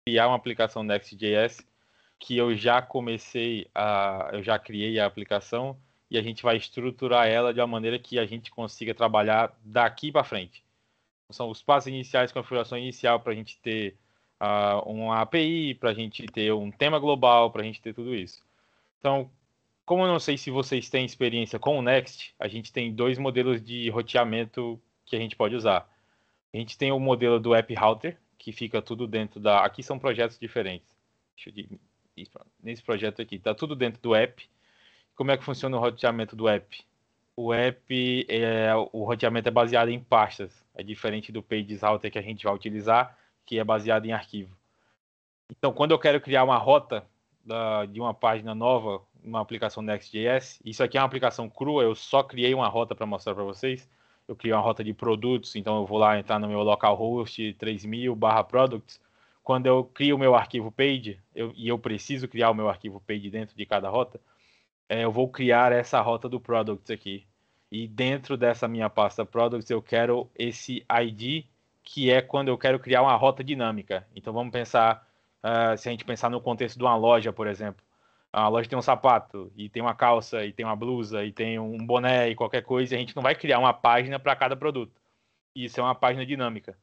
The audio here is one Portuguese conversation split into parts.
criar uma aplicação Next.js que eu já criei a aplicação e a gente vai estruturar ela de uma maneira que a gente consiga trabalhar daqui para frente. São os passos iniciais, configuração inicial para a gente ter uma API, para a gente ter um tema global, para a gente ter tudo isso. Então, como eu não sei se vocês têm experiência com o Next, a gente tem dois modelos de roteamento que a gente pode usar. A gente tem o modelo do App Router, que fica tudo dentro da... Aqui são projetos diferentes. Nesse projeto aqui, está tudo dentro do app. Como é que funciona o roteamento do app? O roteamento é baseado em pastas. É diferente do Pages Router que a gente vai utilizar, que é baseado em arquivo. Então, quando eu quero criar uma rota de uma página nova, uma aplicação Next.js, isso aqui é uma aplicação crua, eu só criei uma rota para mostrar para vocês. Eu criei uma rota de produtos, então eu vou lá entrar no meu localhost 3000/products. Quando eu crio o meu arquivo page, e eu preciso criar o meu arquivo page dentro de cada rota, eu vou criar essa rota do products aqui. E dentro dessa minha pasta products, eu quero esse ID, que é quando eu quero criar uma rota dinâmica. Então vamos pensar, se a gente pensar no contexto de uma loja, por exemplo. A loja tem um sapato, e tem uma calça, e tem uma blusa, e tem um boné, e qualquer coisa, e a gente não vai criar uma página para cada produto. Isso é uma página dinâmica.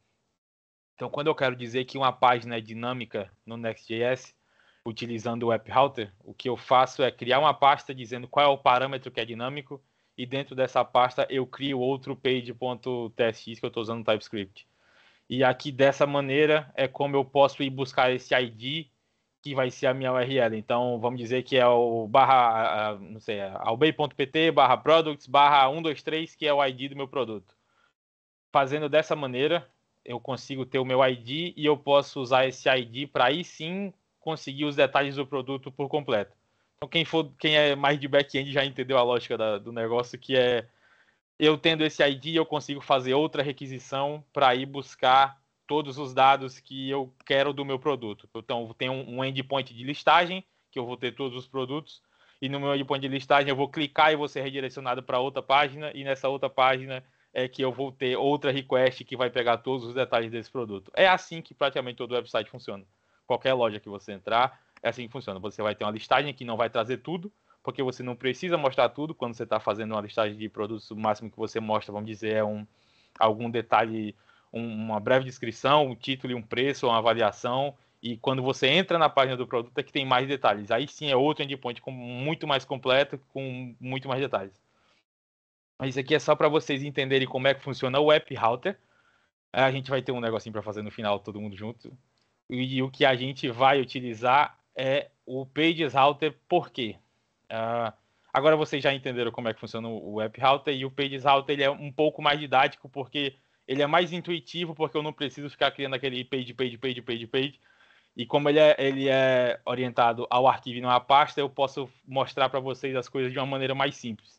Então, quando eu quero dizer que uma página é dinâmica no Next.js, utilizando o App Router, o que eu faço é criar uma pasta dizendo qual é o parâmetro que é dinâmico, e dentro dessa pasta eu crio outro page.txt que eu estou usando no TypeScript. E aqui, dessa maneira, é como eu posso ir buscar esse ID, que vai ser a minha URL. Então, vamos dizer que é o não sei, albay.pt/products/123, que é o ID do meu produto. Fazendo dessa maneira, eu consigo ter o meu ID e eu posso usar esse ID para aí sim conseguir os detalhes do produto por completo. Então, quem é mais de back-end já entendeu a lógica do negócio, que é eu tendo esse ID, eu consigo fazer outra requisição para ir buscar todos os dados que eu quero do meu produto. Então, tem um endpoint de listagem, que eu vou ter todos os produtos, e no meu endpoint de listagem eu vou clicar e vou ser redirecionado para outra página, e nessa outra página é que eu vou ter outra request que vai pegar todos os detalhes desse produto. É assim que praticamente todo website funciona. Qualquer loja que você entrar, é assim que funciona. Você vai ter uma listagem que não vai trazer tudo, porque você não precisa mostrar tudo quando você está fazendo uma listagem de produtos. O máximo que você mostra, vamos dizer, é algum detalhe, uma breve descrição, um título e um preço, uma avaliação. E quando você entra na página do produto é que tem mais detalhes. Aí sim é outro endpoint muito mais completo, com muito mais detalhes. Mas isso aqui é só para vocês entenderem como é que funciona o App Router. A gente vai ter um negocinho para fazer no final, todo mundo junto. E o que a gente vai utilizar é o Pages Router. Por quê? Agora vocês já entenderam como é que funciona o App Router, e o Pages Router ele é um pouco mais didático, porque ele é mais intuitivo, porque eu não preciso ficar criando aquele page. E como ele é orientado ao arquivo e não à pasta, eu posso mostrar para vocês as coisas de uma maneira mais simples.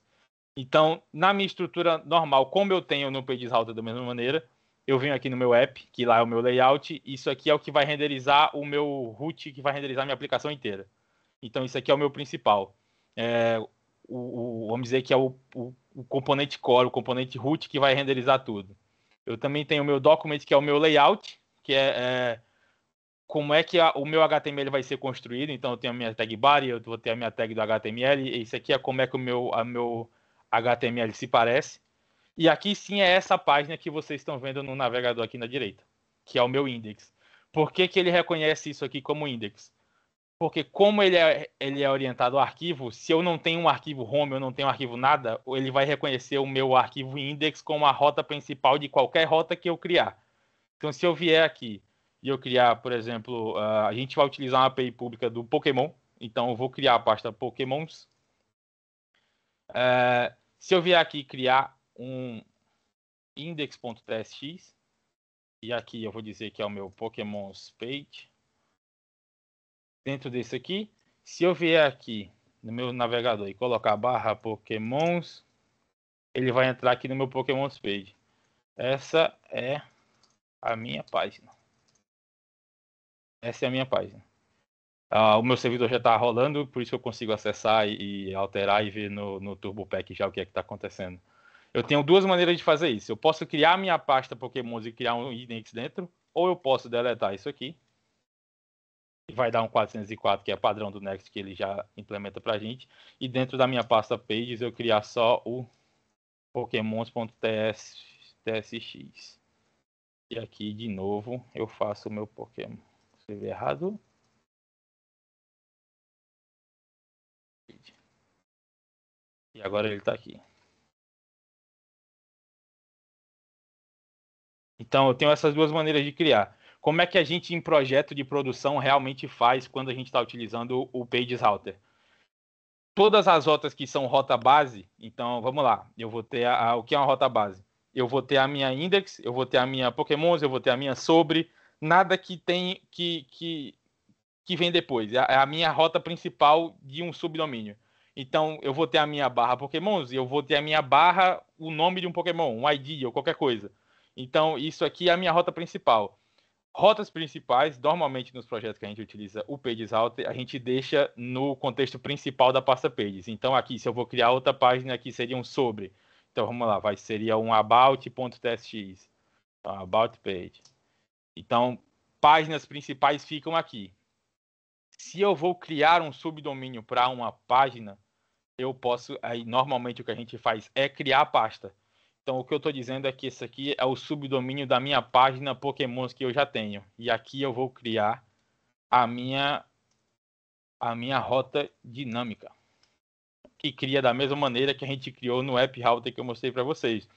Então, na minha estrutura normal, como eu tenho no Pages Router da mesma maneira, eu venho aqui no meu app, que lá é o meu layout, isso aqui é o que vai renderizar o meu root, que vai renderizar a minha aplicação inteira. Então, isso aqui é o meu principal. Vamos dizer que é o componente core, o componente root que vai renderizar tudo. Eu também tenho o meu document, que é o meu layout, que é como é que o meu HTML vai ser construído. Então, eu tenho a minha tag body, eu vou ter a minha tag do HTML, e isso aqui é como é que o meu HTML se parece. E aqui sim é essa página que vocês estão vendo no navegador aqui na direita, que é o meu index. Por que ele reconhece isso aqui como index? Porque como ele é orientado ao arquivo, se eu não tenho um arquivo home, eu não tenho um arquivo nada, ele vai reconhecer o meu arquivo index como a rota principal de qualquer rota que eu criar. Então, se eu vier aqui e eu criar, por exemplo, a gente vai utilizar uma API pública do Pokémon, então eu vou criar a pasta Pokémons. Se eu vier aqui criar um index.txt, e aqui eu vou dizer que é o meu Pokémons page, dentro desse aqui, se eu vier aqui no meu navegador e colocar /Pokémons, ele vai entrar aqui no meu Pokémons page. Essa é a minha página. Essa é a minha página. O meu servidor já está rolando, por isso eu consigo acessar e alterar e ver no TurboPack já o que é que está acontecendo. Eu tenho duas maneiras de fazer isso. Eu posso criar minha pasta Pokémons e criar um index dentro, ou eu posso deletar isso aqui. vai dar um 404, que é padrão do Next, que ele já implementa pra gente. E dentro da minha pasta Pages, eu criar só o Pokémons.tsx. E aqui, de novo, eu faço o meu Pokémon. Escrevi errado. E agora ele tá aqui. Então, eu tenho essas duas maneiras de criar. Como é que a gente, em projeto de produção, realmente faz quando a gente está utilizando o Pages Router? Todas as rotas que são rota base, então, vamos lá. Eu vou ter o que é uma rota base? Eu vou ter a minha index, eu vou ter a minha Pokémons, eu vou ter a minha sobre, nada que tem que vem depois. É a minha rota principal de um subdomínio. Então, eu vou ter a minha barra Pokémons e eu vou ter a minha barra, o nome de um Pokémon, um ID ou qualquer coisa. Então, isso aqui é a minha rota principal. Rotas principais, normalmente nos projetos que a gente utiliza o Pages Router, a gente deixa no contexto principal da pasta Pages. Então, aqui, se eu vou criar outra página, aqui seria um sobre. Então, vamos lá, seria um about.txt. Então, about page. Então, páginas principais ficam aqui. Se eu vou criar um subdomínio para uma página, eu posso, aí normalmente o que a gente faz é criar a pasta. Então o que eu estou dizendo é que esse aqui é o subdomínio da minha página Pokémons que eu já tenho. E aqui eu vou criar a minha rota dinâmica, que cria da mesma maneira que a gente criou no App Router que eu mostrei para vocês,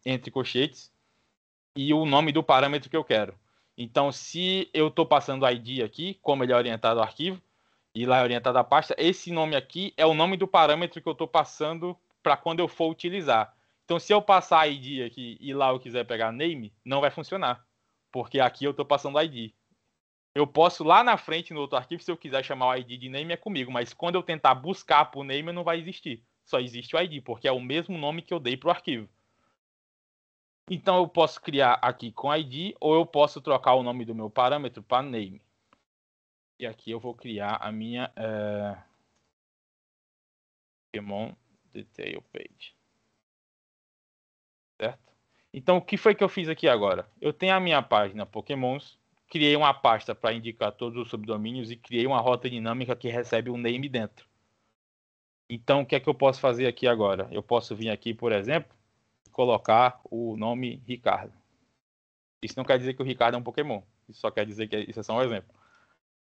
entre colchetes e o nome do parâmetro que eu quero. Então, se eu estou passando o ID aqui, como ele é orientado ao arquivo, e lá é orientado à pasta, esse nome aqui é o nome do parâmetro que eu estou passando para quando eu for utilizar. Então, se eu passar ID aqui e lá eu quiser pegar name, não vai funcionar, porque aqui eu estou passando ID. Eu posso lá na frente, no outro arquivo, se eu quiser chamar o ID de name, é comigo, mas quando eu tentar buscar por name, não vai existir. Só existe o ID, porque é o mesmo nome que eu dei para o arquivo. Então, eu posso criar aqui com ID, ou eu posso trocar o nome do meu parâmetro para name. E aqui eu vou criar a minha Pokémon Detail Page. Certo? Então, o que foi que eu fiz aqui agora? Eu tenho a minha página Pokémons, criei uma pasta para indicar todos os subdomínios e criei uma rota dinâmica que recebe um name dentro. Então, o que é que eu posso fazer aqui agora? Eu posso vir aqui, por exemplo, colocar o nome Ricardo. Isso não quer dizer que o Ricardo é um Pokémon. Isso só quer dizer que isso é só um exemplo.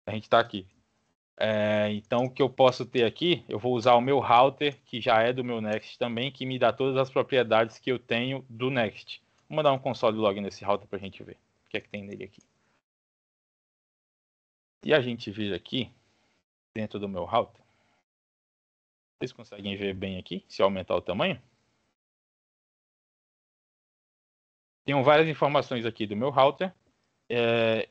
A gente está aqui. Então, o que eu posso ter aqui, eu vou usar o meu router, que já é do meu Next também, que me dá todas as propriedades que eu tenho do Next. Vou mandar um console log nesse router para a gente ver o que é que tem nele aqui. E a gente vir aqui, dentro do meu router, vocês conseguem ver bem aqui, se eu aumentar o tamanho? Tenho várias informações aqui do meu router,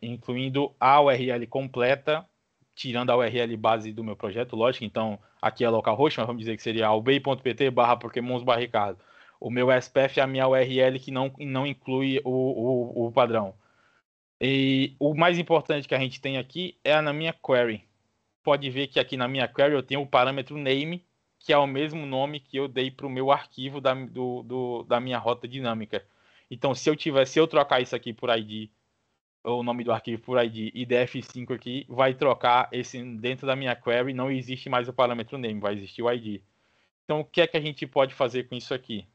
incluindo a URL completa, tirando a URL base do meu projeto, lógico. Então, aqui é localhost, mas vamos dizer que seria albay.pt/pokémons/ricardo. O meu SPF é a minha URL que não inclui o padrão. E o mais importante que a gente tem aqui é na minha query. Pode ver que aqui na minha query eu tenho o parâmetro name, que é o mesmo nome que eu dei para o meu arquivo da minha rota dinâmica. Então, se eu trocar isso aqui por ID, o nome do arquivo por ID e df5 aqui, vai trocar esse dentro da minha query, não existe mais o parâmetro name, vai existir o ID. Então, o que é que a gente pode fazer com isso aqui?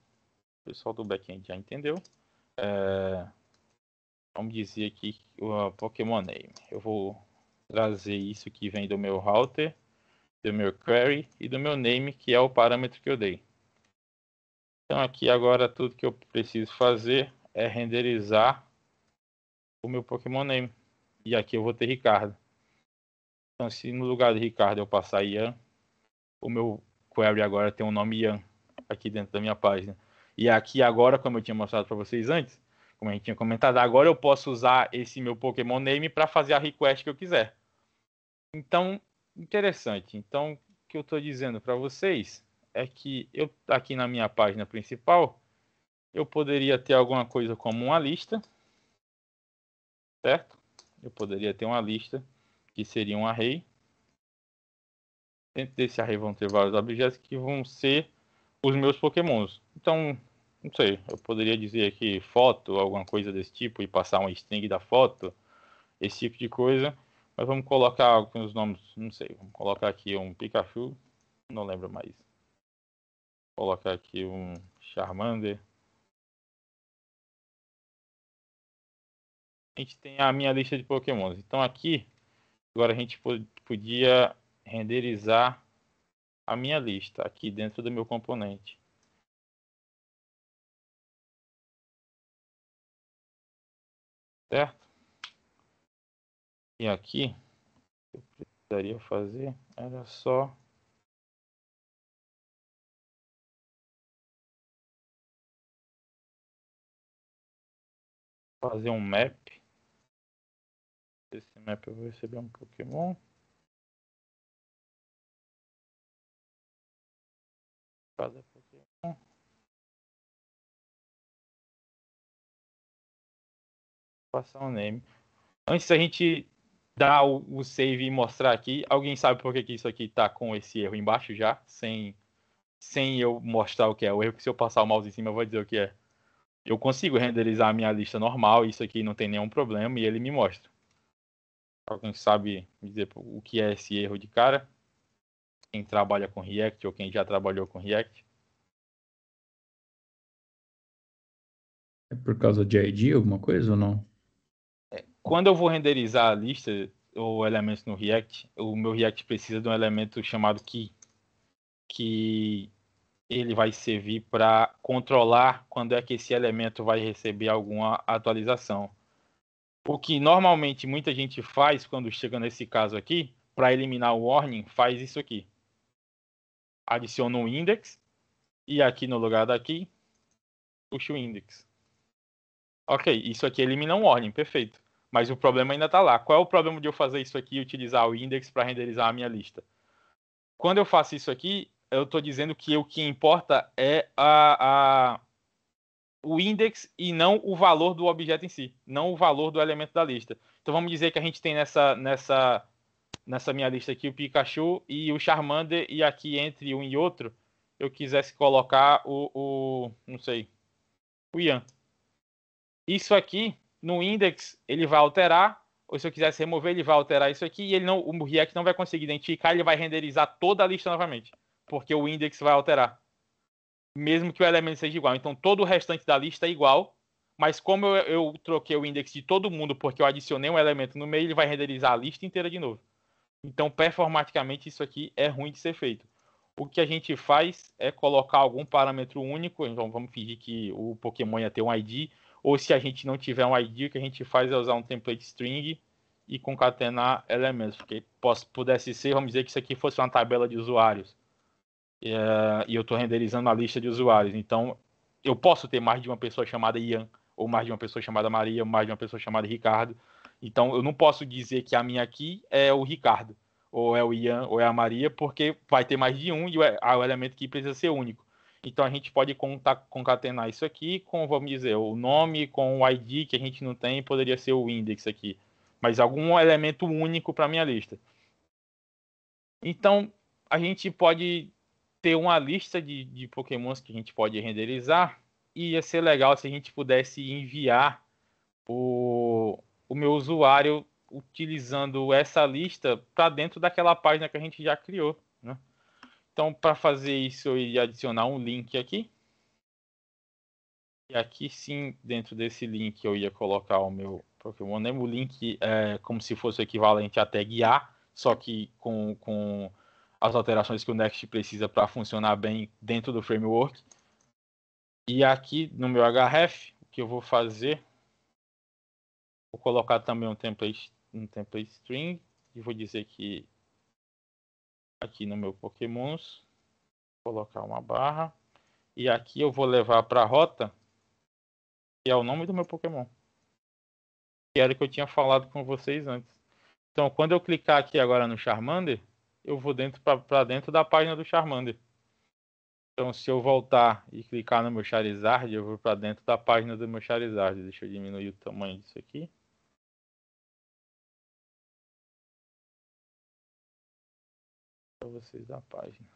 O pessoal do backend já entendeu. Vamos dizer aqui o Pokémon name. Eu vou trazer isso que vem do meu router, do meu query e do meu name, que é o parâmetro que eu dei. Então, aqui agora tudo que eu preciso fazer é renderizar o meu Pokémon name. E aqui eu vou ter Ricardo. Então, se no lugar de Ricardo eu passar Ian, o meu query agora tem o nome Ian aqui dentro da minha página. E aqui agora, como eu tinha mostrado para vocês antes, como a gente tinha comentado, agora eu posso usar esse meu Pokémon name para fazer a request que eu quiser. Então, interessante. Então, o que eu estou dizendo para vocês é que eu aqui na minha página principal, eu poderia ter alguma coisa como uma lista, certo? Eu poderia ter uma lista que seria um array. Dentro desse array vão ter vários objetos que vão ser os meus pokémons. Então, não sei, eu poderia dizer aqui foto, alguma coisa desse tipo, e passar uma string da foto, esse tipo de coisa. Mas vamos colocar com os nomes, não sei. Vamos colocar aqui um Pikachu, não lembro mais. Vou colocar aqui um Charmander. A gente tem a minha lista de Pokémons. Então aqui, agora a gente podia renderizar a minha lista aqui dentro do meu componente. Certo? E aqui, o que eu precisaria fazer era só fazer um map. Esse map eu vou receber um Pokémon. Cada Pokémon. Passar um name. Antes da gente dar o save e mostrar aqui, alguém sabe por que isso aqui tá com esse erro embaixo já? Sem eu mostrar o que é o erro, que se eu passar o mouse em cima eu vou dizer o que é. Eu consigo renderizar a minha lista normal, isso aqui não tem nenhum problema e ele me mostra. Alguém sabe me dizer o que é esse erro de cara? Quem trabalha com React ou quem já trabalhou com React? É por causa de ID, alguma coisa ou não? Quando eu vou renderizar a lista ou elementos no React, o meu React precisa de um elemento chamado key, que ele vai servir para controlar quando é que esse elemento vai receber alguma atualização. O que normalmente muita gente faz quando chega nesse caso aqui, para eliminar o warning, faz isso aqui. Adiciona um index e aqui no lugar daqui, puxa o index. Ok, isso aqui elimina um warning, perfeito. Mas o problema ainda está lá. Qual é o problema de eu fazer isso aqui e utilizar o index para renderizar a minha lista? Quando eu faço isso aqui, eu estou dizendo que o que importa é o index e não o valor do objeto em si, não o valor do elemento da lista. Então vamos dizer que a gente tem nessa minha lista aqui o Pikachu e o Charmander, e aqui entre um e outro eu quisesse colocar não sei, o Ian. Isso aqui, no index, ele vai alterar, ou se eu quisesse remover, ele vai alterar isso aqui, e o React não vai conseguir identificar, ele vai renderizar toda a lista novamente, porque o index vai alterar, mesmo que o elemento seja igual. Então todo o restante da lista é igual, mas como eu troquei o index de todo mundo porque eu adicionei um elemento no meio, ele vai renderizar a lista inteira de novo. Então, performaticamente, isso aqui é ruim de ser feito. O que a gente faz é colocar algum parâmetro único. Então, vamos fingir que o Pokémon ia ter um ID. Ou se a gente não tiver um ID, o que a gente faz é usar um template string e concatenar elementos. Porque pudesse ser, vamos dizer que isso aqui fosse uma tabela de usuários. E eu estou renderizando a lista de usuários. Então, eu posso ter mais de uma pessoa chamada Ian, ou mais de uma pessoa chamada Maria, ou mais de uma pessoa chamada Ricardo. Então, eu não posso dizer que a minha aqui é o Ricardo, ou é o Ian, ou é a Maria, porque vai ter mais de um e o elemento aqui precisa ser único. Então, a gente pode concatenar isso aqui com, vamos dizer, o nome com o ID que a gente não tem, poderia ser o index aqui. Mas algum elemento único para a minha lista. Então, a gente pode ter uma lista de Pokémons que a gente pode renderizar, e ia ser legal se a gente pudesse enviar o meu usuário utilizando essa lista para dentro daquela página que a gente já criou, né? Então, para fazer isso, eu iria adicionar um link aqui. E aqui sim, dentro desse link, eu ia colocar o meu Pokémon Name. O link é como se fosse o equivalente a tag A, só que com as alterações que o Next precisa para funcionar bem dentro do framework. E aqui no meu href, o que eu vou fazer, vou colocar também um template string, e vou dizer que aqui no meu Pokémons, vou colocar uma barra, e aqui eu vou levar para a rota, que é o nome do meu Pokémon, que era o que eu tinha falado com vocês antes. Então, quando eu clicar aqui agora no Charmander, eu vou para dentro da página do Charmander. Então, se eu voltar e clicar no meu Charizard, eu vou para dentro da página do meu Charizard. Deixa eu diminuir o tamanho disso aqui. Para vocês da página.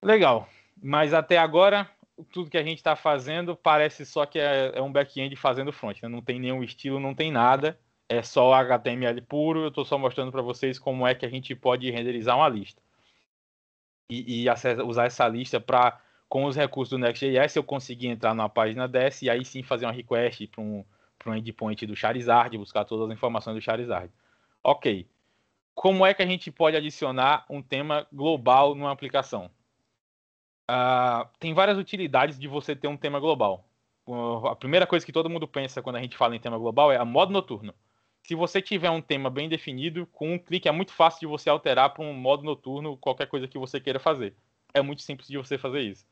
Legal. Mas até agora, tudo que a gente está fazendo parece só que é um back-end fazendo front, né? Não tem nenhum estilo, não tem nada. é só HTML puro, eu estou só mostrando para vocês como é que a gente pode renderizar uma lista. E usar essa lista para, com os recursos do Next.js, eu conseguir entrar na página dessa e aí sim fazer uma request para um endpoint do Charizard, buscar todas as informações do Charizard. Ok. Como é que a gente pode adicionar um tema global numa aplicação? Tem várias utilidades de você ter um tema global. A primeira coisa que todo mundo pensa quando a gente fala em tema global é a modo noturno. Se você tiver um tema bem definido, com um clique é muito fácil de você alterar para um modo noturno qualquer coisa que você queira fazer. É muito simples de você fazer isso.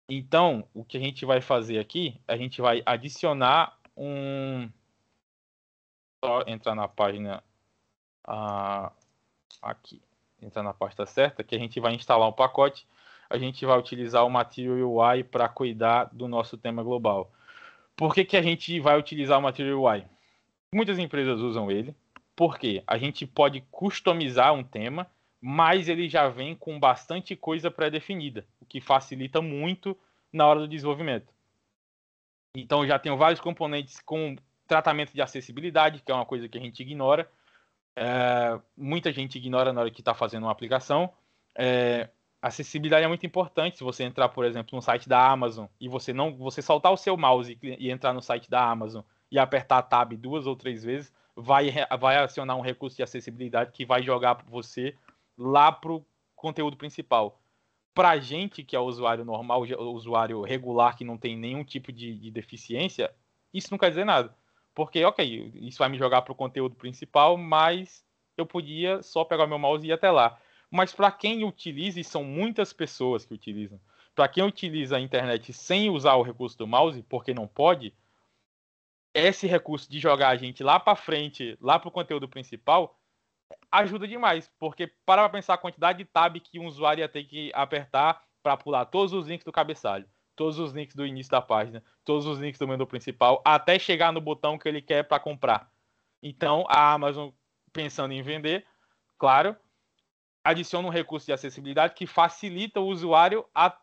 Então, o que a gente vai fazer aqui, a gente vai adicionar um... Só entrar na página aqui. Entrar na pasta certa, que a gente vai instalar um pacote. A gente vai utilizar o Material UI para cuidar do nosso tema global. Por que a gente vai utilizar o Material UI? Muitas empresas usam ele, porque a gente pode customizar um tema, mas ele já vem com bastante coisa pré-definida, o que facilita muito na hora do desenvolvimento. Então, eu já tenho vários componentes com tratamento de acessibilidade, que é uma coisa que a gente ignora. Muita gente ignora na hora que está fazendo uma aplicação. Acessibilidade é muito importante. Se você entrar, por exemplo, no site da Amazon e você soltar o seu mouse e entrar no site da Amazon e apertar a tab 2 ou 3 vezes, vai acionar um recurso de acessibilidade que vai jogar você lá para o conteúdo principal. Para a gente que é usuário normal, usuário regular, que não tem nenhum tipo de deficiência, isso não quer dizer nada. Porque, ok, isso vai me jogar para o conteúdo principal, mas eu podia só pegar meu mouse e ir até lá. Mas para quem utiliza, e são muitas pessoas que utilizam, para quem utiliza a internet sem usar o recurso do mouse, porque não pode, esse recurso de jogar a gente lá para frente, lá para o conteúdo principal, ajuda demais, porque para pensar a quantidade de tab que um usuário ia ter que apertar para pular todos os links do cabeçalho, todos os links do início da página, todos os links do menu principal, até chegar no botão que ele quer para comprar. Então, a Amazon, pensando em vender, claro, adiciona um recurso de acessibilidade que facilita o usuário a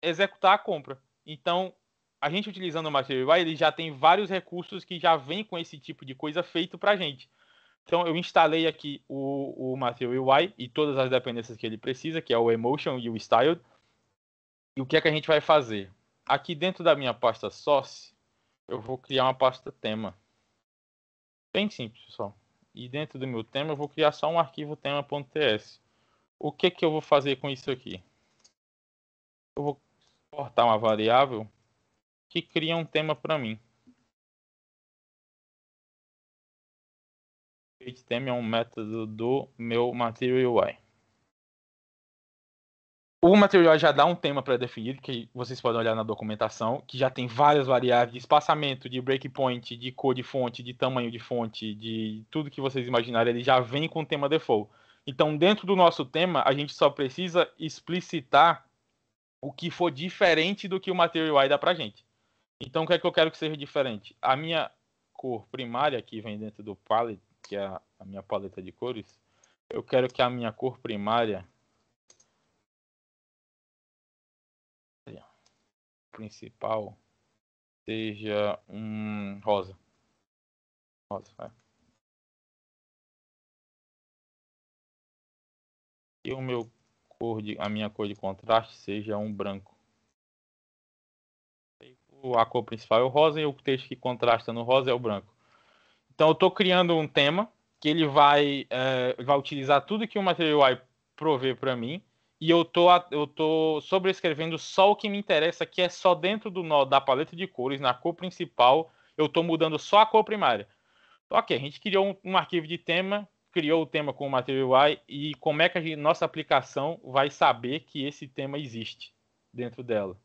executar a compra. Então, a gente utilizando o Material UI, ele já tem vários recursos que já vem com esse tipo de coisa feito para a gente. Então, eu instalei aqui o Material UI e todas as dependências que ele precisa, que é o Emotion e o Styled. E o que é que a gente vai fazer? Aqui dentro da minha pasta Source, eu vou criar uma pasta tema. Bem simples, pessoal. E dentro do meu tema, eu vou criar só um arquivo tema.ts. O que eu vou fazer com isso aqui? Eu vou exportar uma variável que cria um tema para mim. Tema é um método do meu Material UI. O Material já dá um tema pré-definido, que vocês podem olhar na documentação, que já tem várias variáveis de espaçamento, de breakpoint, de cor de fonte, de tamanho de fonte, de tudo que vocês imaginarem, ele já vem com o tema default. Então, dentro do nosso tema, a gente só precisa explicitar o que for diferente do que o Material UI dá pra gente. Então, o que é que eu quero que seja diferente? A minha cor primária, que vem dentro do palette, que é a minha paleta de cores, eu quero que a minha cor primária principal seja um rosa. Rosa, é. E a minha cor de contraste seja um branco. A cor principal é o rosa e o texto que contrasta no rosa é o branco. Então eu estou criando um tema que ele vai utilizar tudo que o Material UI provê para mim e eu tô sobrescrevendo só o que me interessa, que é só dentro da paleta de cores, na cor principal, eu estou mudando só a cor primária. Ok, a gente criou um arquivo de tema, criou o tema com o Material UI e como é que nossa aplicação vai saber que esse tema existe dentro dela?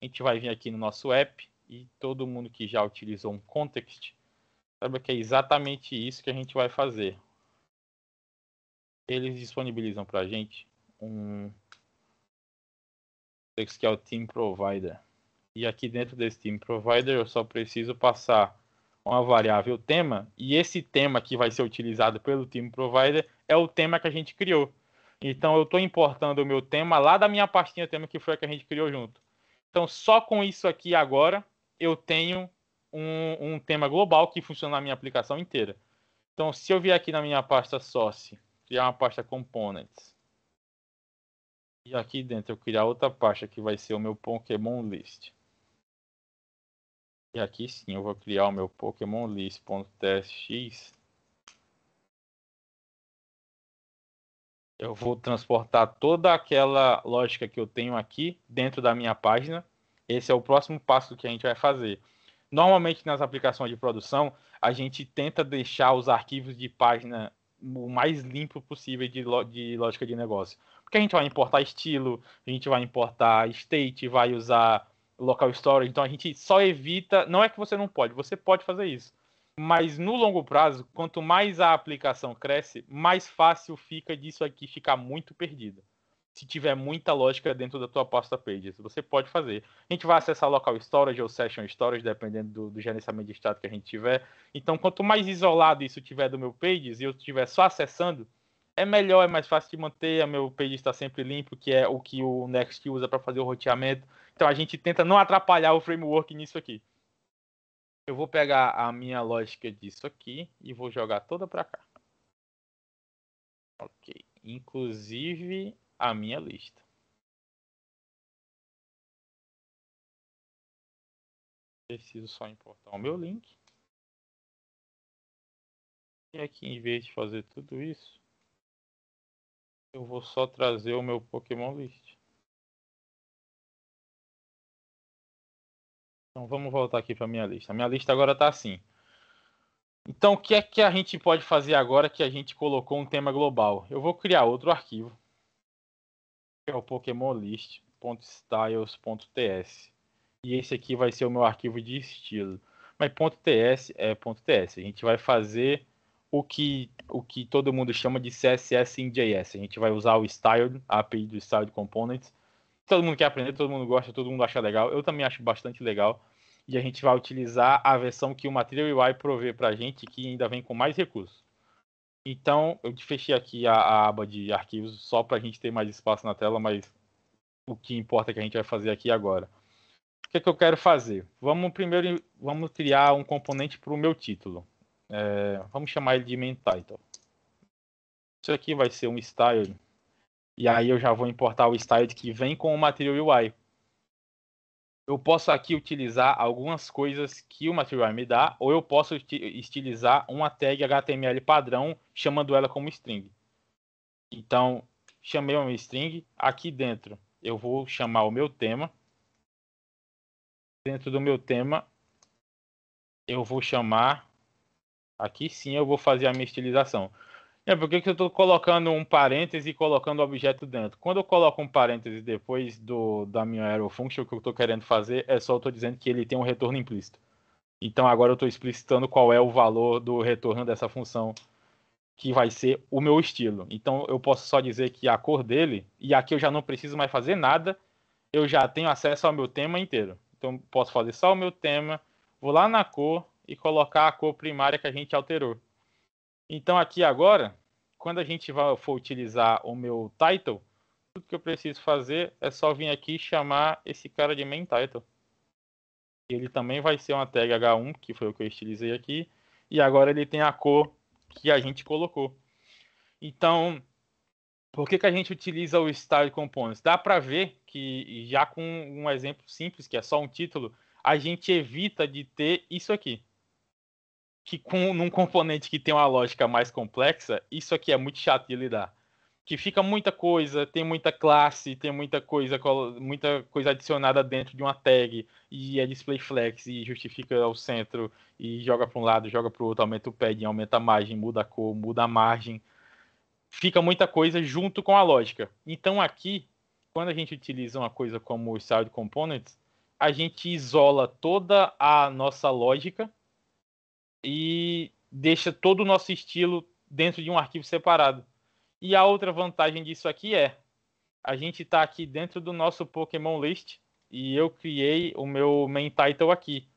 A gente vai vir aqui no nosso app e todo mundo que já utilizou um context sabe que é exatamente isso que a gente vai fazer. Eles disponibilizam para a gente um context que é o Team Provider. E aqui dentro desse Team Provider eu só preciso passar uma variável tema, e esse tema que vai ser utilizado pelo Team Provider é o tema que a gente criou. Então eu estou importando o meu tema lá da minha pastinha tema, que foi a que a gente criou junto. Então só com isso aqui agora eu tenho um tema global que funciona na minha aplicação inteira. Então, se eu vier aqui na minha pasta source, criar uma pasta components, e aqui dentro eu criar outra pasta que vai ser o meu Pokémon List. E aqui sim eu vou criar o meu Pokémon List.tsx. Eu vou transportar toda aquela lógica que eu tenho aqui dentro da minha página. Esse é o próximo passo que a gente vai fazer. Normalmente nas aplicações de produção, a gente tenta deixar os arquivos de página o mais limpo possível de lógica de negócio. Porque a gente vai importar estilo, a gente vai importar state, vai usar local storage. Então a gente só evita. Não é que você não pode, você pode fazer isso. Mas no longo prazo, quanto mais a aplicação cresce, mais fácil fica disso aqui ficar muito perdido. Se tiver muita lógica dentro da tua pasta Pages, você pode fazer. A gente vai acessar local storage ou session storage, dependendo do gerenciamento de estado que a gente tiver. Então, quanto mais isolado isso tiver do meu Pages e eu estiver só acessando, é melhor, é mais fácil de manter. O meu Pages está sempre limpo, que é o que o Next usa para fazer o roteamento. Então, a gente tenta não atrapalhar o framework nisso aqui. Eu vou pegar a minha lógica disso aqui e vou jogar toda para cá. Ok. Inclusive a minha lista. Preciso só importar o meu link. E aqui, em vez de fazer tudo isso, eu vou só trazer o meu Pokémon List. Então vamos voltar aqui para a minha lista. A minha lista agora está assim. Então, o que é que a gente pode fazer agora que a gente colocou um tema global? Eu vou criar outro arquivo, que é o Pokémon List.styles.ts. E esse aqui vai ser o meu arquivo de estilo. Mas .ts é .ts. A gente vai fazer o que todo mundo chama de CSS em JS. A gente vai usar o style, a API do Style Components. Todo mundo quer aprender, todo mundo gosta, todo mundo acha legal. Eu também acho bastante legal. E a gente vai utilizar a versão que o Material UI provê para a gente, que ainda vem com mais recursos. Então, eu fechei aqui a aba de arquivos só para a gente ter mais espaço na tela, mas o que importa é que a gente vai fazer aqui agora. O que eu quero fazer? Vamos criar um componente para o meu título. Vamos chamar ele de main title. Isso aqui vai ser um style. E aí eu já vou importar o style que vem com o Material UI. Eu posso aqui utilizar algumas coisas que o Material UI me dá, ou eu posso estilizar uma tag HTML padrão, chamando ela como string. Então, chamei uma string. Aqui dentro eu vou chamar o meu tema. Dentro do meu tema, eu vou chamar... Aqui sim eu vou fazer a minha estilização. Por que eu estou colocando um parêntese e colocando o objeto dentro? Quando eu coloco um parêntese depois da minha arrow function, o que eu estou querendo fazer é só estou dizendo que ele tem um retorno implícito. Então agora eu estou explicitando qual é o valor do retorno dessa função, que vai ser o meu estilo. Então eu posso só dizer que a cor dele, e aqui eu já não preciso mais fazer nada, eu já tenho acesso ao meu tema inteiro. Então posso fazer só o meu tema, vou lá na cor e colocar a cor primária que a gente alterou. Então aqui agora, quando a gente for utilizar o meu title, tudo que eu preciso fazer é só vir aqui e chamar esse cara de main title. Ele também vai ser uma tag H1, que foi o que eu estilizei aqui, e agora ele tem a cor que a gente colocou. Então, por que a gente utiliza o Style Components? Dá para ver que já com um exemplo simples, que é só um título, a gente evita de ter isso aqui. Que num componente que tem uma lógica mais complexa, isso aqui é muito chato de lidar. Que fica muita coisa, tem muita classe, tem muita coisa adicionada dentro de uma tag, e é display flex, e justifica ao centro, e joga para um lado, joga para o outro, aumenta o padding, aumenta a margem, muda a cor, muda a margem. Fica muita coisa junto com a lógica. Então aqui, quando a gente utiliza uma coisa como o Style Components, a gente isola toda a nossa lógica e deixa todo o nosso estilo dentro de um arquivo separado. E a outra vantagem disso aqui é, a gente está aqui dentro do nosso Pokémon List e eu criei o meu main title aqui.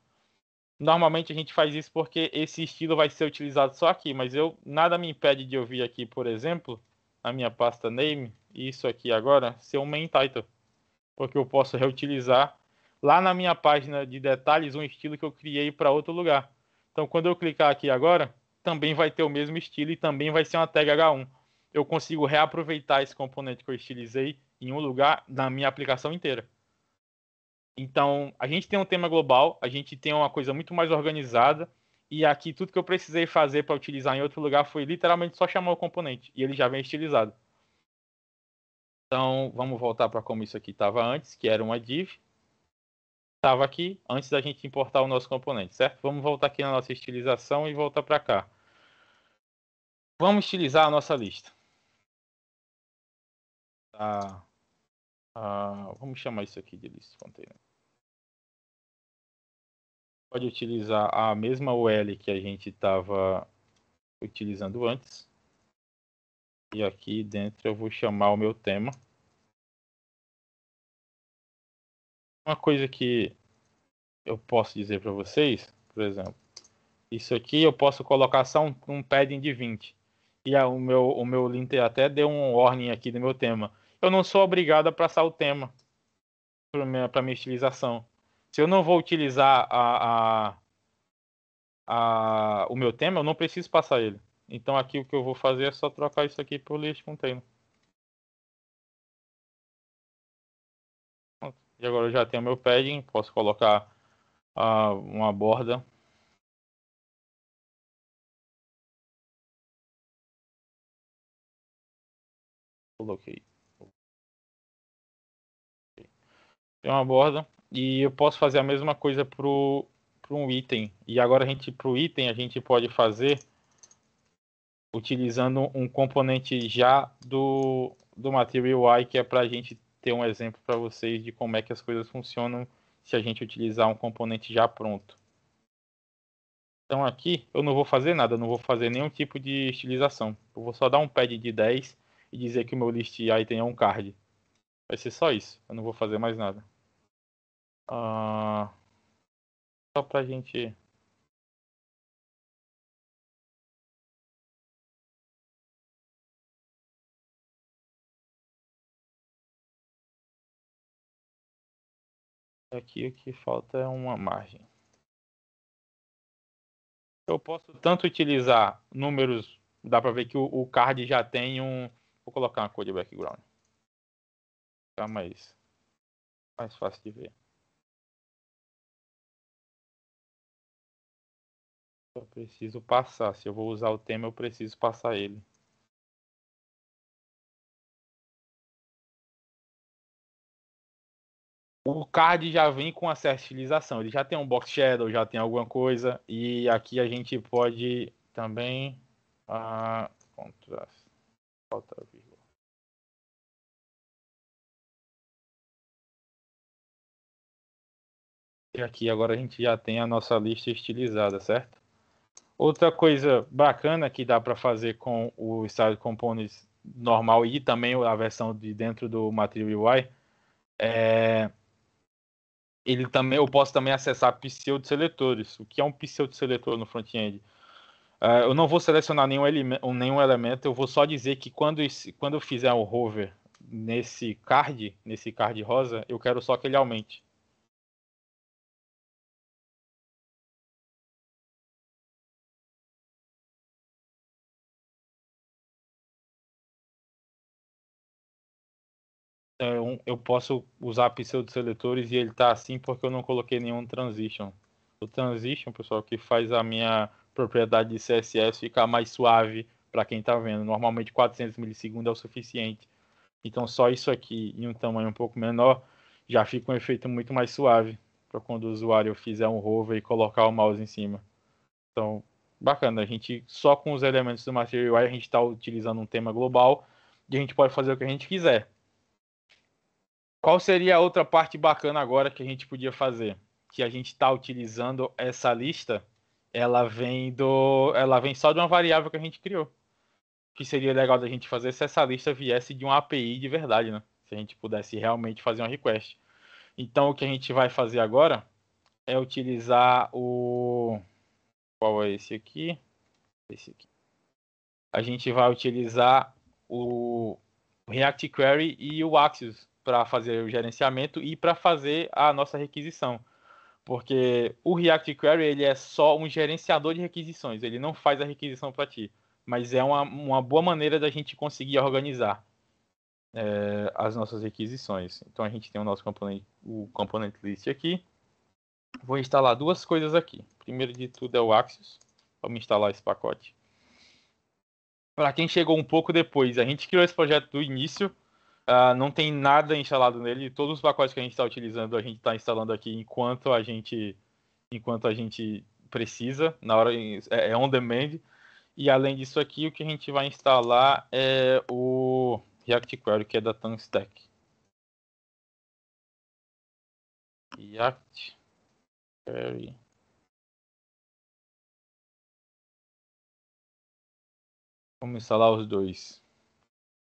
Normalmente a gente faz isso porque esse estilo vai ser utilizado só aqui, mas nada me impede de eu vir aqui, por exemplo, na minha pasta name, e isso aqui agora ser um main title, porque eu posso reutilizar lá na minha página de detalhes um estilo que eu criei para outro lugar. Então, quando eu clicar aqui agora, também vai ter o mesmo estilo e também vai ser uma tag H1. Eu consigo reaproveitar esse componente que eu estilizei em um lugar na minha aplicação inteira. Então, a gente tem um tema global, a gente tem uma coisa muito mais organizada, e aqui tudo que eu precisei fazer para utilizar em outro lugar foi literalmente só chamar o componente, e ele já vem estilizado. Então, vamos voltar para como isso aqui estava antes, que era uma div. Estava aqui antes da gente importar o nosso componente, certo? Vamos voltar aqui na nossa estilização e voltar para cá. Vamos estilizar a nossa lista. Tá. Vamos chamar isso aqui de list container. Pode utilizar a mesma UL que a gente estava utilizando antes. E aqui dentro eu vou chamar o meu tema. Uma coisa que eu posso dizer para vocês, por exemplo, isso aqui eu posso colocar só um padding de 20. E o meu linter até deu um warning aqui do meu tema. Eu não sou obrigado a passar o tema para minha estilização. Se eu não vou utilizar o meu tema, eu não preciso passar ele. Então aqui o que eu vou fazer é só trocar isso aqui por list container. E agora eu já tenho meu padding, posso colocar uma borda. Coloquei. Tem uma borda e eu posso fazer a mesma coisa para um item. E agora para o item a gente pode fazer utilizando um componente já do Material UI, que é para a gente ter um exemplo para vocês de como é que as coisas funcionam se a gente utilizar um componente já pronto. Então aqui eu não vou fazer nada, eu não vou fazer nenhum tipo de estilização. Eu vou só dar um pad de 10 e dizer que o meu list item é um card. Vai ser só isso, eu não vou fazer mais nada. Só pra gente... Aqui o que falta é uma margem. Eu posso tanto utilizar números, dá para ver que o card já tem um... Vou colocar uma cor de background. Tá mais fácil de ver. Eu preciso passar. Se eu vou usar o tema, eu preciso passar ele. O card já vem com a certa estilização. Ele já tem um box shadow, já tem alguma coisa. E aqui a gente pode também... contraste. Falta vírgula. E aqui agora a gente já tem a nossa lista estilizada, certo? Outra coisa bacana que dá para fazer com o Style Components normal e também a versão de dentro do Material UI eu posso também acessar pseudo-seletores. O que é um pseudo-seletor no front-end? Eu não vou selecionar nenhum elemento, eu vou só dizer que quando eu fizer o hover nesse card rosa, eu quero só que ele aumente. Então, eu posso usar pseudo-seletores e ele está assim porque eu não coloquei nenhum transition. O transition, pessoal, que faz a minha propriedade de CSS ficar mais suave para quem está vendo. Normalmente 400 milissegundos é o suficiente. Então só isso aqui em um tamanho um pouco menor já fica um efeito muito mais suave para quando o usuário fizer um hover e colocar o mouse em cima. Então, bacana. A gente só com os elementos do Material UI a gente está utilizando um tema global e a gente pode fazer o que a gente quiser. Qual seria a outra parte bacana agora que a gente podia fazer? Que a gente está utilizando essa lista, ela vem só de uma variável que a gente criou. Que seria legal da gente fazer se essa lista viesse de uma API de verdade, né? Se a gente pudesse realmente fazer uma request. Então o que a gente vai fazer agora é utilizar o... Qual é esse aqui? Esse aqui. A gente vai utilizar o React Query e o Axios para fazer o gerenciamento e para fazer a nossa requisição. Porque o React Query ele é só um gerenciador de requisições, ele não faz a requisição para ti. Mas é uma boa maneira da gente conseguir organizar as nossas requisições. Então a gente tem o nosso o component list aqui. Vou instalar duas coisas aqui. Primeiro de tudo é o Axios. Vamos instalar esse pacote. Para quem chegou um pouco depois, a gente criou esse projeto do início. Não tem nada instalado nele. Todos os pacotes que a gente está utilizando, a gente está instalando aqui enquanto a gente precisa, na hora é on demand. E além disso aqui, o que a gente vai instalar é o React Query, que é da Tanstack. React Query. Vamos instalar os dois.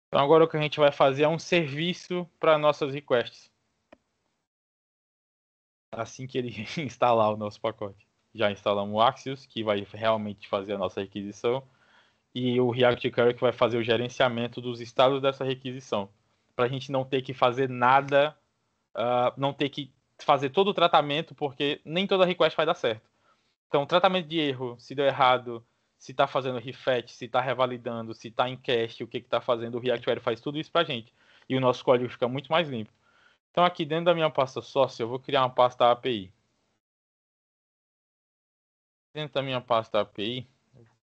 Então agora o que a gente vai fazer é um serviço para nossas requests. Assim que ele instalar o nosso pacote. Já instalamos o Axios, que vai realmente fazer a nossa requisição. E o React Query, que vai fazer o gerenciamento dos estados dessa requisição. Para a gente não ter que fazer nada, não ter que fazer todo o tratamento, porque nem toda request vai dar certo. Então, tratamento de erro, se deu errado, se está fazendo refetch, se está revalidando, se está em cache, o que está fazendo, o React Query faz tudo isso para a gente. E o nosso código fica muito mais limpo. Então, aqui dentro da minha pasta source, eu vou criar uma pasta API. Dentro da minha pasta API,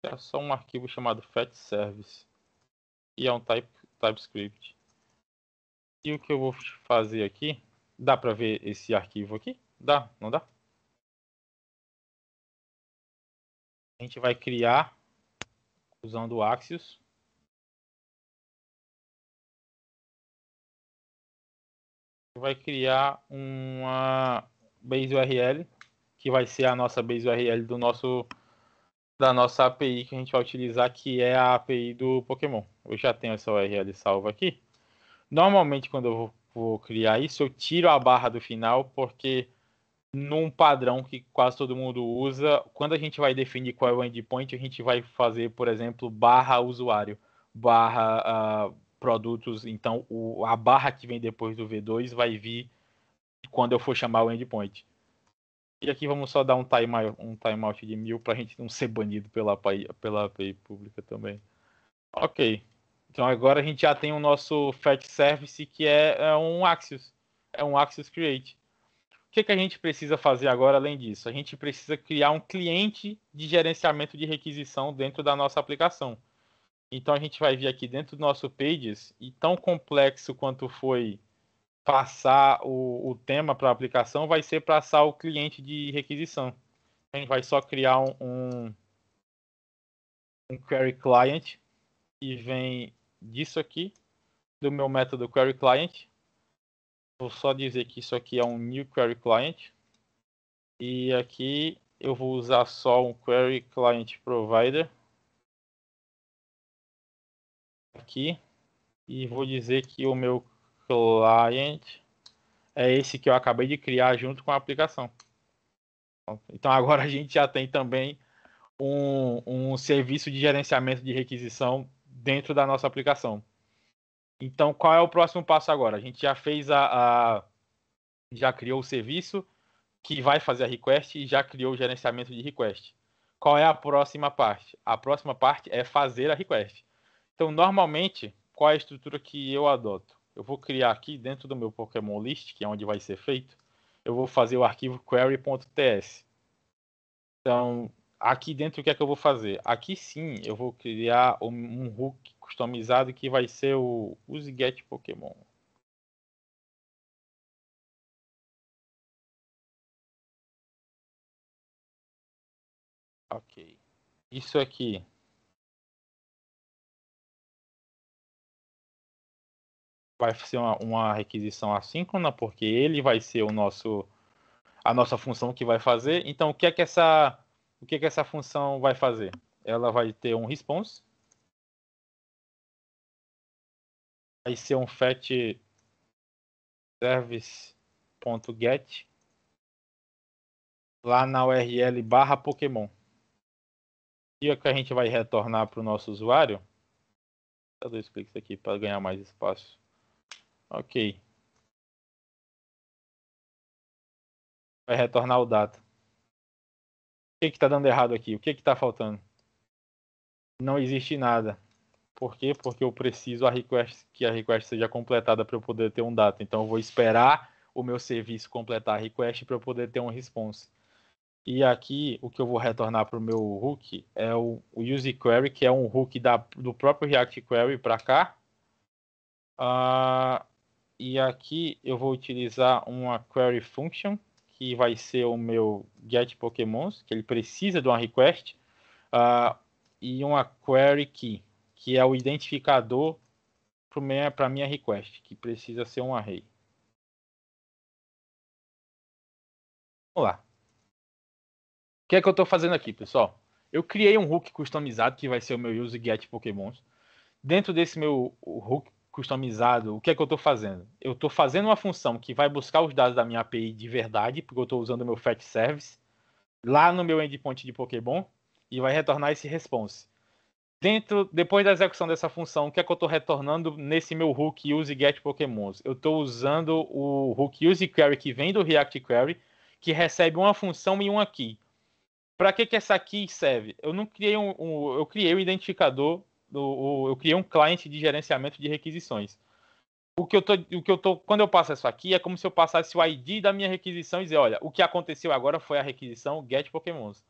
é só um arquivo chamado fetch service, que é um TypeScript. E o que eu vou fazer aqui, dá para ver esse arquivo aqui? Dá, não dá? A gente vai criar, usando o Axios, vai criar uma base URL, que vai ser a nossa base URL da nossa API que a gente vai utilizar, que é a API do Pokémon. Eu já tenho essa URL salva aqui. Normalmente, quando eu vou criar isso, eu tiro a barra do final, porque num padrão que quase todo mundo usa, quando a gente vai definir qual é o endpoint, a gente vai fazer, por exemplo, barra usuário, barra produtos. Então, a barra que vem depois do V2 vai vir quando eu for chamar o endpoint. E aqui vamos só dar um timeout de 1000 para a gente não ser banido pela API pública também. Ok. Então agora a gente já tem o nosso fetch service, que é um Axios. É um Axios Create. O que a gente precisa fazer agora além disso? A gente precisa criar um cliente de gerenciamento de requisição dentro da nossa aplicação. Então a gente vai vir aqui dentro do nosso Pages, e tão complexo quanto foi passar o tema para a aplicação, vai ser passar o cliente de requisição. A gente vai só criar um query client, que vem disso aqui, do meu método query client. Vou só dizer que isso aqui é um new query client. E aqui eu vou usar só um query client provider. Aqui. E vou dizer que o meu client é esse que eu acabei de criar junto com a aplicação. Então agora a gente já tem também um serviço de gerenciamento de requisição dentro da nossa aplicação. Então, qual é o próximo passo agora? A gente já fez já criou o serviço que vai fazer a request e já criou o gerenciamento de request. Qual é a próxima parte? A próxima parte é fazer a request. Então, normalmente, qual é a estrutura que eu adoto? Eu vou criar aqui dentro do meu Pokémon List, que é onde vai ser feito, eu vou fazer o arquivo query.ts. Então, aqui dentro o que é que eu vou fazer? Aqui sim, eu vou criar um hook customizado que vai ser o useGetPokémon. Ok. Isso aqui vai ser uma requisição assíncrona, porque ele vai ser a nossa função que vai fazer. Então, o que é que essa função vai fazer? Ela vai ter um response, vai ser um fetch service.get lá na URL barra Pokémon. E o que a gente vai retornar para o nosso usuário? Dá 2 cliques aqui para ganhar mais espaço. Ok. Vai retornar o data. O que está dando errado aqui? O que está faltando? Não existe nada. Por quê? Porque eu preciso que a request seja completada para eu poder ter um data. Então eu vou esperar o meu serviço completar a request para eu poder ter um response. E aqui o que eu vou retornar para o meu hook é o use query, que é um hook do próprio React Query para cá. E aqui eu vou utilizar uma query function, que vai ser o meu get Pokémons, que ele precisa de uma request, e uma query key, que é o identificador para minha request, que precisa ser um array. Vamos lá. O que é que eu estou fazendo aqui, pessoal? Eu criei um hook customizado, que vai ser o meu use get Pokémons. Dentro desse meu hook customizado, o que é que eu estou fazendo? Eu estou fazendo uma função que vai buscar os dados da minha API de verdade, porque eu estou usando o meu fetch service, lá no meu endpoint de Pokémon, e vai retornar esse response. Depois da execução dessa função, o que é que eu estou retornando nesse meu hook use get Pokémons? Eu estou usando o hook use query que vem do React Query, que recebe uma função e uma key. Para que essa key serve? Eu não criei eu criei um identificador, eu criei um client de gerenciamento de requisições. Quando eu passo isso aqui, é como se eu passasse o ID da minha requisição e dizer, olha, o que aconteceu agora foi a requisição get Pokémons.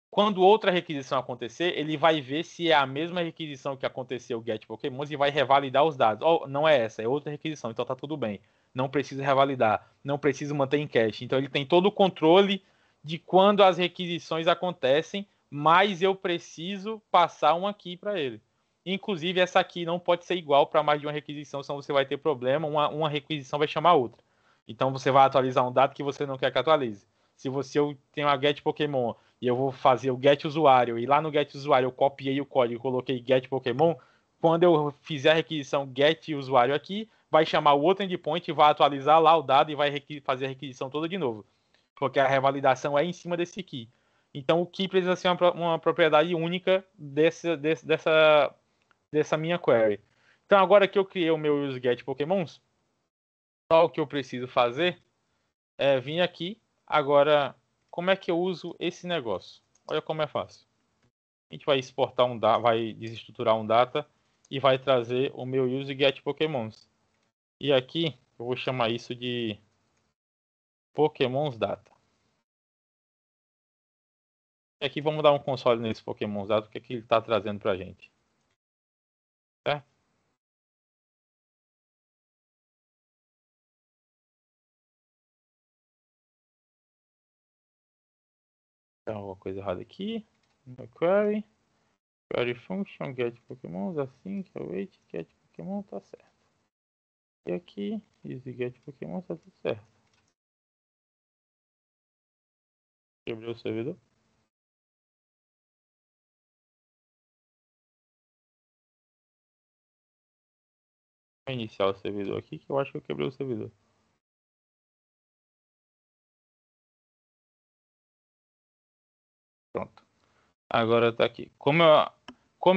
Quando outra requisição acontecer, ele vai ver se é a mesma requisição que aconteceu o get Pokémons e vai revalidar os dados. Oh, não é essa, é outra requisição, então tá tudo bem. Não preciso revalidar, não preciso manter em cache. Então ele tem todo o controle de quando as requisições acontecem, mas eu preciso passar uma key para ele. Inclusive, essa key não pode ser igual para mais de uma requisição, senão você vai ter problema. Uma requisição vai chamar outra. Então você vai atualizar um dado que você não quer que atualize. Se eu tenho a get Pokémon e eu vou fazer o get usuário, e lá no get usuário eu copiei o código e coloquei get Pokémon, quando eu fizer a requisição get usuário aqui, vai chamar o outro endpoint, vai atualizar lá o dado e vai fazer a requisição toda de novo. Porque a revalidação é em cima desse key. Então o key precisa ser uma propriedade única dessa minha query. Então agora que eu criei o meu useGet Pokémons, só o que eu preciso fazer é vir aqui. Agora, como é que eu uso esse negócio? Olha como é fácil. A gente vai exportar vai desestruturar um data e vai trazer o meu useGet Pokémons. E aqui eu vou chamar isso de Pokémons Data. E aqui vamos dar um console nesse Pokémons Data, o que ele está trazendo para a gente. Certo? Tem alguma coisa errada aqui. Query. Query function, get Pokémons, assim, que await, get Pokémon, tá certo. E aqui, use get Pokémon, tá tudo certo. Quebrei o servidor. Vou iniciar o servidor aqui, que eu acho que eu quebrei o servidor. Pronto. Agora tá aqui. Como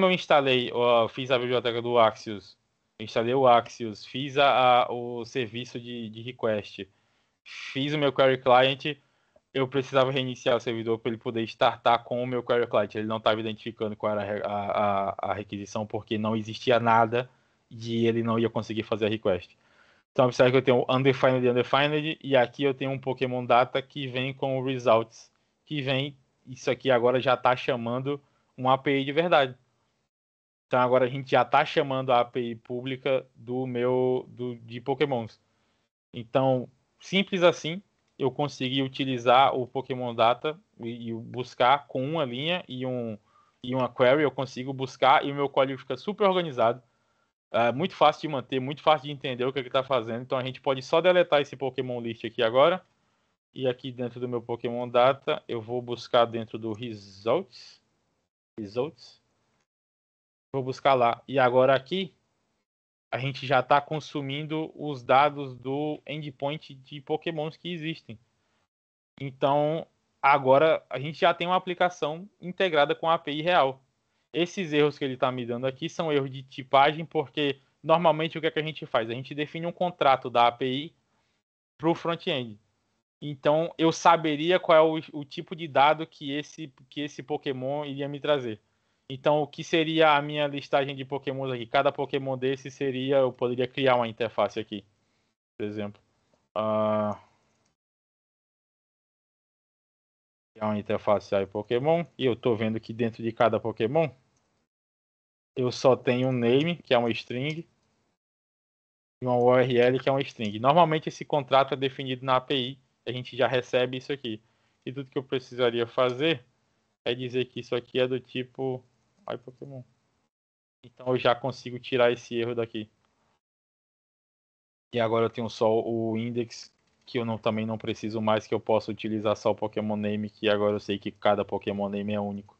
eu instalei, eu fiz a biblioteca do Axios, instalei o Axios, fiz o serviço de request, fiz o meu query client, eu precisava reiniciar o servidor para ele poder startar com o meu query client. Ele não estava identificando qual era a requisição porque não existia nada e ele não ia conseguir fazer a request. Então, observe que eu tenho undefined e undefined, e aqui eu tenho um Pokémon Data que vem com o results, que vem, isso aqui agora já está chamando uma API de verdade. Então agora a gente já está chamando a API pública de Pokémons. Então, simples assim, eu consegui utilizar o Pokémon Data e buscar com uma linha e uma query, eu consigo buscar e o meu código fica super organizado. É muito fácil de manter, muito fácil de entender o que ele está fazendo. Então a gente pode só deletar esse Pokémon List aqui agora. E aqui dentro do meu Pokémon Data, eu vou buscar dentro do Results. Vou buscar lá. E agora aqui, a gente já está consumindo os dados do endpoint de Pokémons que existem. Então, agora a gente já tem uma aplicação integrada com a API real. Esses erros que ele está me dando aqui são erros de tipagem, porque normalmente o que é que a gente faz? A gente define um contrato da API para o front-end. Então eu saberia qual é o tipo de dado que esse Pokémon iria me trazer. Então o que seria a minha listagem de Pokémons aqui? Cada Pokémon desse seria, eu poderia criar uma interface aqui, por exemplo. Criar uma interface aí Pokémon, e eu estou vendo que dentro de cada Pokémon eu só tenho um name, que é uma string, e uma URL, que é uma string. Normalmente esse contrato é definido na API, a gente já recebe isso aqui. E tudo que eu precisaria fazer é dizer que isso aqui é do tipo Pokémon. Então eu já consigo tirar esse erro daqui. E agora eu tenho só o index, que eu também não preciso mais, que eu posso utilizar só o Pokémon Name, que agora eu sei que cada Pokémon Name é único.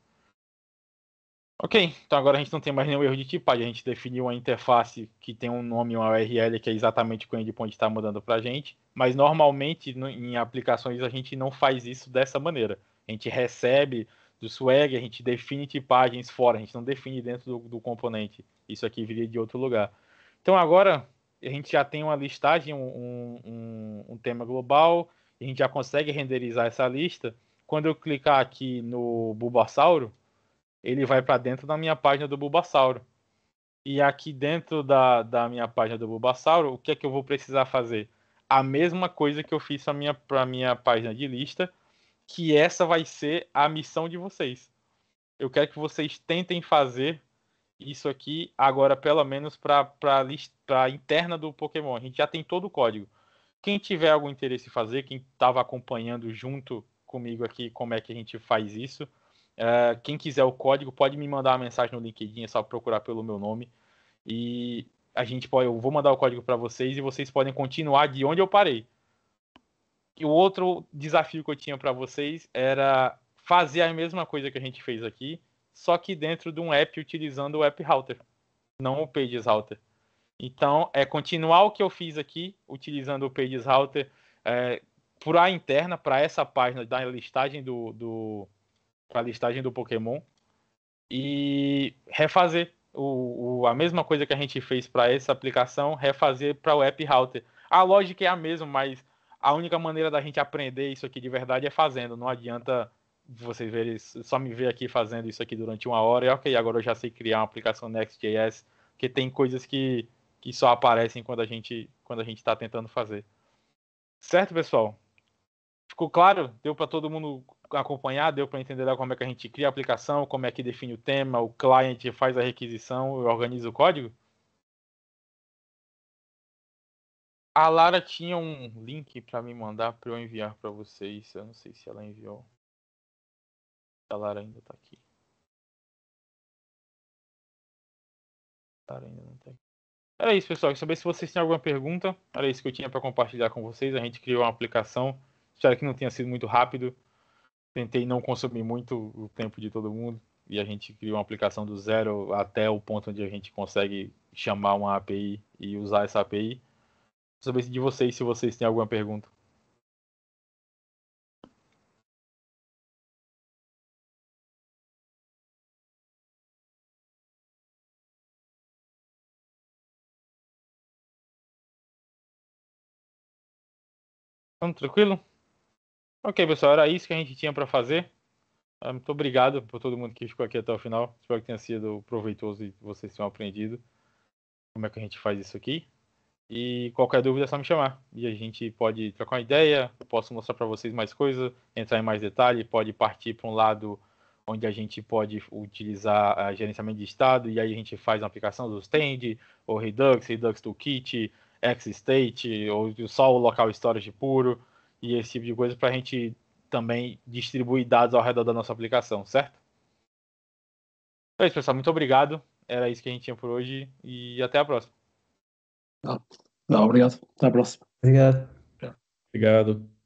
Ok, então agora a gente não tem mais nenhum erro de tipagem. A gente definiu uma interface que tem um nome, uma URL, que é exatamente o que o endpoint está mandando para a gente. Mas normalmente em aplicações a gente não faz isso dessa maneira. A gente recebe do Swagger, a gente define tipagens fora, a gente não define dentro do componente. Isso aqui viria de outro lugar. Então agora a gente já tem uma listagem, um tema global, a gente já consegue renderizar essa lista. Quando eu clicar aqui no Bulbasauro, ele vai para dentro da minha página do Bulbasauro. E aqui dentro da minha página do Bulbasauro, o que é que eu vou precisar fazer? A mesma coisa que eu fiz para a minha página de lista, que essa vai ser a missão de vocês. Eu quero que vocês tentem fazer isso aqui agora, pelo menos para a interna do Pokémon. A gente já tem todo o código. Quem tiver algum interesse em fazer, quem estava acompanhando junto comigo aqui como é que a gente faz isso, quem quiser o código pode me mandar uma mensagem no LinkedIn, é só procurar pelo meu nome. E eu vou mandar o código para vocês e vocês podem continuar de onde eu parei. E o outro desafio que eu tinha para vocês era fazer a mesma coisa que a gente fez aqui, só que dentro de um app utilizando o App Router, não o Pages Router. Então, é continuar o que eu fiz aqui, utilizando o Pages Router para a interna, para essa página da listagem para a listagem do Pokémon, e refazer a mesma coisa que a gente fez para essa aplicação, refazer para o App Router. A lógica é a mesma, mas a única maneira da gente aprender isso aqui de verdade é fazendo. Não adianta vocês verem, só me ver aqui fazendo isso aqui durante uma hora e ok, agora eu já sei criar uma aplicação Next.js, porque tem coisas que só aparecem quando a gente está tentando fazer. Certo, pessoal? Ficou claro? Deu para todo mundo acompanhar? Deu para entender como é que a gente cria a aplicação, como é que define o tema, o client faz a requisição e organiza o código? A Lara tinha um link para me mandar para eu enviar para vocês. Eu não sei se ela enviou. A Lara ainda está aqui. A Lara ainda não está aqui. Era isso, pessoal. Quero saber se vocês têm alguma pergunta. Era isso que eu tinha para compartilhar com vocês. A gente criou uma aplicação. Espero que não tenha sido muito rápido. Tentei não consumir muito o tempo de todo mundo. E a gente criou uma aplicação do zero até o ponto onde a gente consegue chamar uma API e usar essa API. Quero saber de vocês se vocês têm alguma pergunta. Então, tranquilo? Ok, pessoal, era isso que a gente tinha para fazer. Muito obrigado por todo mundo que ficou aqui até o final. Espero que tenha sido proveitoso e vocês tenham aprendido como é que a gente faz isso aqui. E qualquer dúvida é só me chamar. E a gente pode trocar uma ideia, eu posso mostrar para vocês mais coisas, entrar em mais detalhe, pode partir para um lado onde a gente pode utilizar gerenciamento de estado, e aí a gente faz uma aplicação do Stand, ou Redux Toolkit, XState, ou só o local storage puro, e esse tipo de coisa para a gente também distribuir dados ao redor da nossa aplicação, certo? É isso, pessoal. Muito obrigado. Era isso que a gente tinha por hoje, e até a próxima. Não, obrigado. Até a próxima. Obrigado. Obrigado.